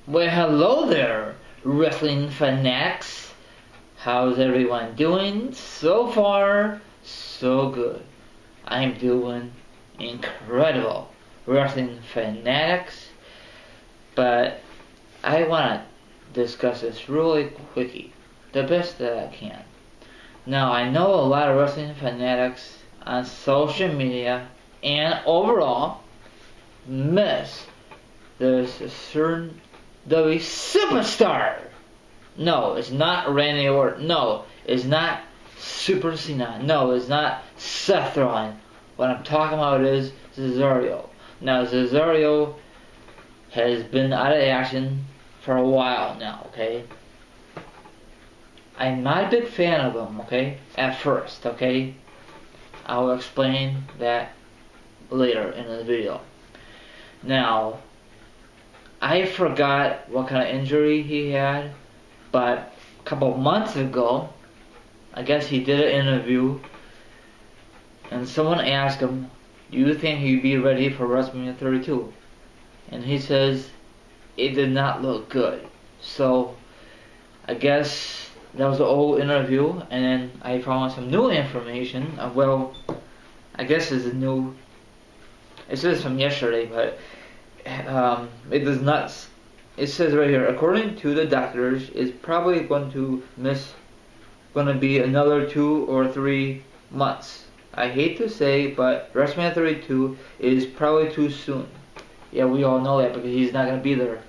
Well, hello there, wrestling fanatics. How's everyone doing? So far, so good. I'm doing incredible, wrestling fanatics. But I want to discuss this really quickie, the best that I can. Now, I know a lot of wrestling fanatics on social media and overall miss there's a certain WWE superstar. No, it's not Randy Orton. No, it's not Super Cena. No, it's not Seth Rollins. What I'm talking about is Cesaro. Now, Cesaro has been out of action for a while now, okay? I'm not a big fan of him, okay? At first, okay? I'll explain that later in the video. Now, I forgot what kind of injury he had, but a couple of months ago, I guess he did an interview, and someone asked him, do you think he'd be ready for WrestleMania 32? And he says, it did not look good. So, I guess that was an old interview, and then I found some new information. Well, I guess it's new. It says from yesterday, but it does not. It says right here, according to the doctors, it's probably going to be another 2 or 3 months. I hate to say, but WrestleMania 32 is probably too soon. Yeah, we all know that because he's not going to be there.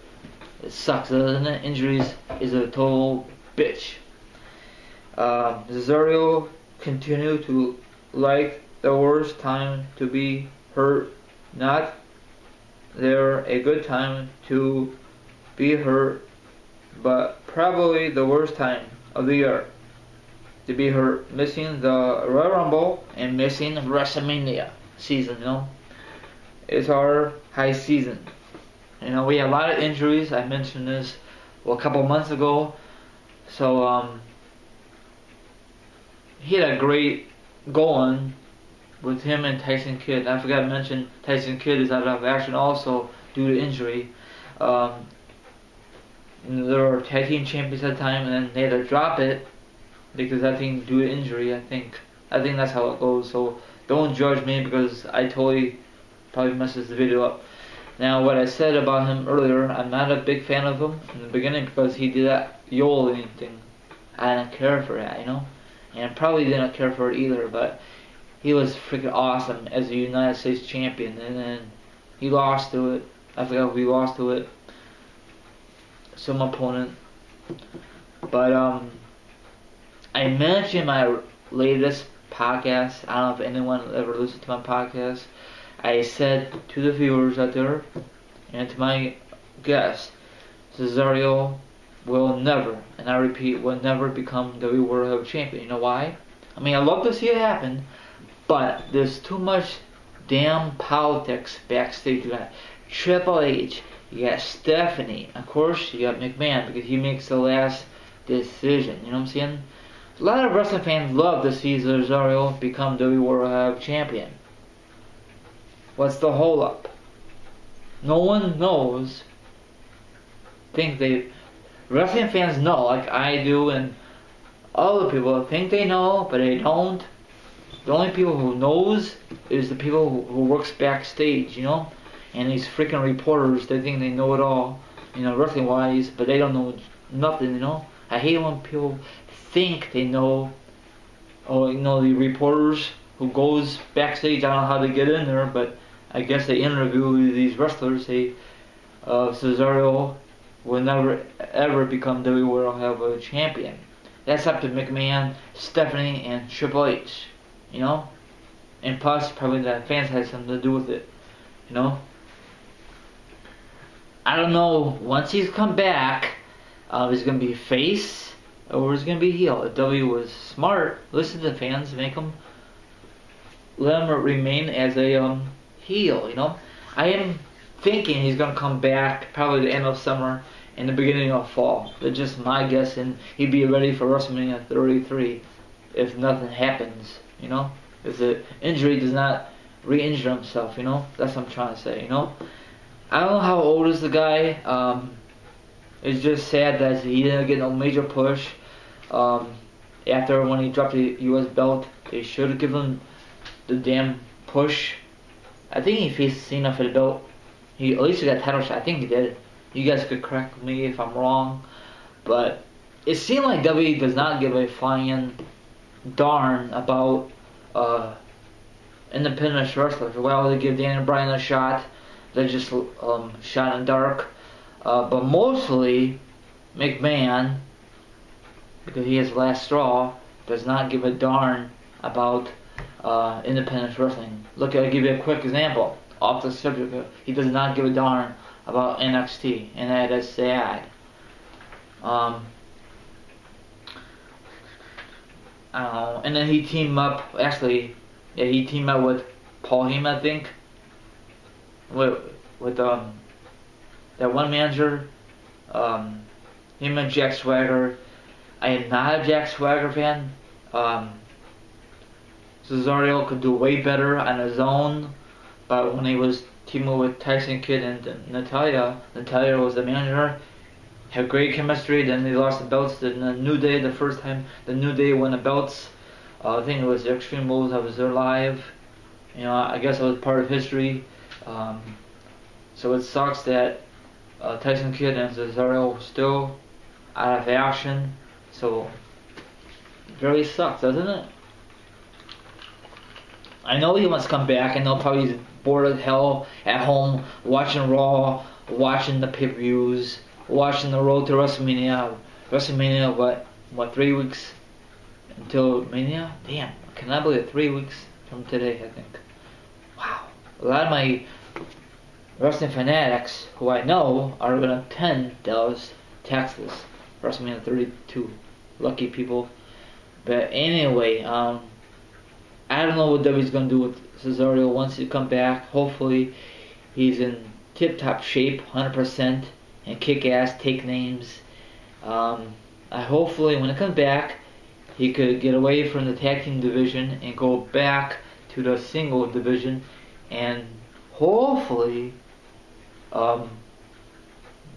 It sucks, doesn't it? Injuries is a total bitch. Cesaro continued to like the worst time to be hurt, not there a good time to be hurt, but probably the worst time of the year to be hurt, missing the Royal Rumble and missing WrestleMania season, you know. It's our high season. You know, we had a lot of injuries. I mentioned this a couple months ago. So, he had a great going with him and Tyson Kidd. I forgot to mention Tyson Kidd is out of action also due to injury. They were tag team champions at the time, and then they had to drop it because I think due to injury. I think that's how it goes. So don't judge me because I totally probably messes the video up. Now, what I said about him earlier, I'm not a big fan of him in the beginning because he did that yodeling thing. I didn't care for that, you know, and probably didn't care for it either, but he was freaking awesome as a United States champion, and then he lost to it. I forgot who he lost to it. Some opponent. But, I mentioned my latest podcast. I don't know if anyone ever listened to my podcast. I said to the viewers out there, and to my guests, Cesaro will never, and I repeat, will never become WWE World Heavyweight Champion. You know why? I mean, I love to see it happen, but there's too much damn politics backstage. You got Triple H, you got Stephanie, of course you got McMahon because he makes the last decision. You know what I'm saying? A lot of wrestling fans love to see Cesaro become WWE World Heavyweight Champion. What's the hold up? No one knows. Wrestling fans know, like I do, and other people think they know, but they don't. The only people who knows is the people who works backstage, you know? And these freaking reporters, they think they know it all, you know, wrestling wise, but they don't know nothing, you know? I hate when people think they know, or, you know, the reporters who goes backstage, I don't know how they get in there, but I guess they interview these wrestlers, say, Cesaro will never ever become WWE World Heavyweight Champion. That's up to McMahon, Stephanie, and Triple H, you know? And plus, probably the fans had something to do with it, you know? I don't know, once he's come back, is going to be face, or is going to be heel. If W was smart, listen to the fans, let him remain as a heel, you know? I am thinking he's going to come back probably the end of summer and the beginning of fall. That's just my guess, and he'd be ready for WrestleMania 33 if nothing happens, you know? If the injury does not re-injure himself, you know? That's what I'm trying to say, you know? I don't know how old is the guy. It's just sad that he didn't get no major push. After when he dropped the U.S. belt, they should have given him the damn push. I think he faced Cena for the belt. He at least got a title shot. I think he did. You guys could correct me if I'm wrong, but it seemed like WWE does not give a flying darn about independent wrestlers. Well, they give Daniel Bryan a shot. They're just shot in the dark. But mostly McMahon, because he has the last straw, does not give a darn about independent wrestling. Look, I'll give you a quick example off the subject. He does not give a darn about NXT, and that is sad. I don't know. And then he teamed up. Actually, yeah, he teamed up with Paul Heyman, I think. With that one manager. Him and Jack Swagger. I am not a Jack Swagger fan. Cesaro could do way better on his own, but when he was teaming with Tyson Kidd and Natalia was the manager, had great chemistry. Then they lost the belts to the New Day the first time. The New Day won the belts. I think it was the Extreme Rules. I was there live. You know, I guess it was part of history. So it sucks that Tyson Kidd and Cesaro still out of action. So it really sucks, doesn't it? I know he wants to come back. I know probably he's bored as hell at home watching Raw, watching the pay-per-views, watching the road to WrestleMania. WrestleMania, what 3 weeks until Mania? Damn, I cannot believe it. 3 weeks from today, I think. Wow. A lot of my wrestling fanatics who I know are going to attend Dallas, Texas, WrestleMania 32. Lucky people. But anyway, I don't know what WWE's going to do with Cesaro once he comes back. Hopefully, he's in tip-top shape, 100%, and kick ass, take names. Hopefully, when he comes back, he could get away from the tag team division and go back to the single division, and hopefully,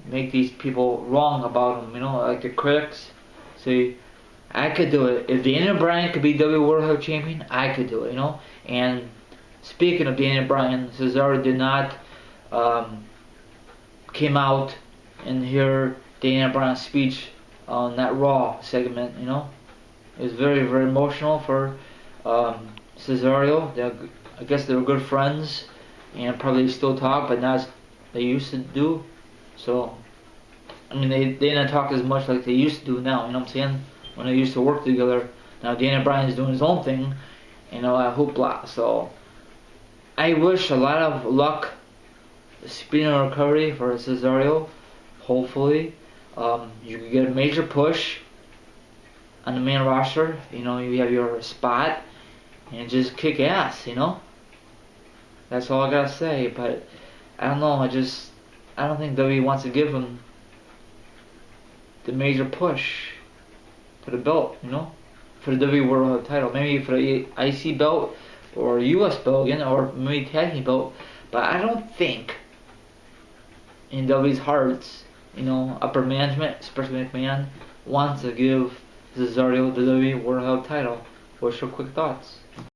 make these people wrong about him. You know, like the critics say, I could do it. If Daniel Bryan could be WWE World Heavyweight Champion, I could do it, you know? And speaking of Daniel Bryan, Cesaro did not came out and hear Daniel Bryan's speech on that Raw segment, you know? It was very, very emotional for Cesaro. I guess they were good friends and probably still talk, but not as they used to do. So, I mean, they didn't talk as much like they used to do now, you know what I'm saying? When they used to work together. Now Daniel Bryan's doing his own thing, you know, at Hoopla. So I wish a lot of luck, speed and recovery for Cesaro. Hopefully, you can get a major push on the main roster. You know, you have your spot and just kick ass. You know, that's all I gotta say. But I don't know. I don't think WWE wants to give him the major push for the belt, you know, for the WWE World title, maybe for the IC belt or US belt again, or maybe tag team belt. But I don't think in WWE's hearts, you know, upper management, especially McMahon, wants to give Cesaro the WWE World title. What's your quick thoughts?